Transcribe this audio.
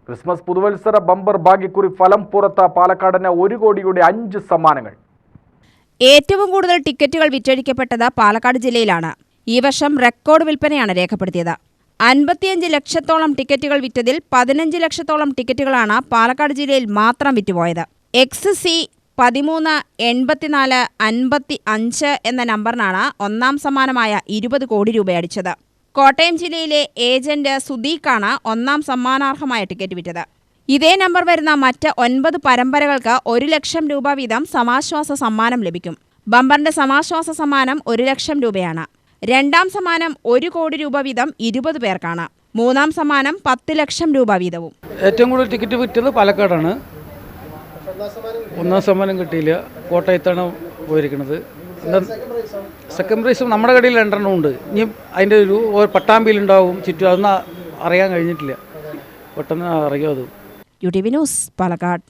Christmas പുതുവത്സര bumper ഭാഗ്യക്കുറി ഫലം പുറത്ത പാലക്കാടിന് 1 കോടിയുടെ 5 സമ്മാനങ്ങൾ. ഏറ്റവും കൂടുതൽ ടിക്കറ്റുകൾ വിറ്റഴിക്കപ്പെട്ടത് പാലക്കാട് ജില്ലയിലാണ്. ഈ വർഷം റെക്കോർഡ് വിൽപ്പനയാണ് രേഖപ്പെടുത്തിയത്. 55 ലക്ഷത്തോളം ടിക്കറ്റുകൾ വിറ്റതിൽ 15 ലക്ഷത്തോളം ടിക്കറ്റുകളാണ് പാലക്കാട് ജില്ലയിൽ മാത്രം വിറ്റുപോയത്. XC138455 എന്ന നമ്പറിനാണ് ഒന്നാം സമ്മാനമായ 20 കോടി രൂപ അടിച്ചത്. കോട്ടയം ജില്ലയിലെ ഏജന്റ് സുദീഖാണ് ഒന്നാം സമ്മാനാർഹമായ ടിക്കറ്റ് വിറ്റത്. ഇതേ നമ്പർ വരുന്ന മറ്റ് 9 പരമ്പരകൾക്ക് 1 ലക്ഷം രൂപ വീതം സമാശ്വാസ സമ്മാനം ലഭിക്കും. ബമ്പറിന്റെ സമാശ്വാസ സമ്മാനം 1 ലക്ഷം രൂപയാണ്. രണ്ടാം സമ്മാനം 1 കോടി രൂപ വീതം 20 പേർക്കാണ്. മൂന്നാം സമ്മാനം 10 ലക്ഷം രൂപ വീതവും. ഏറ്റവും കൂടുതൽ ടിക്കറ്റ് വിറ്റത് പാലക്കാടാണ്. ഒന്നാം സമ്മാനം കിട്ടിയില്ല. കോട്ടയത്താണ് പോയിരിക്കുന്നത്. സെക്കൻഡ് പ്രൈസും നമ്മുടെ കടയിൽ 2 ഉണ്ട്. ഇനി അതിൻ്റെ ഒരു പട്ടാമ്പിയിലുണ്ടാവും ചുറ്റും. അതൊന്നും അറിയാൻ കഴിഞ്ഞിട്ടില്ല. പെട്ടെന്ന് അറിയാം. അത് UTV ന്യൂസ് പാലക്കാട്.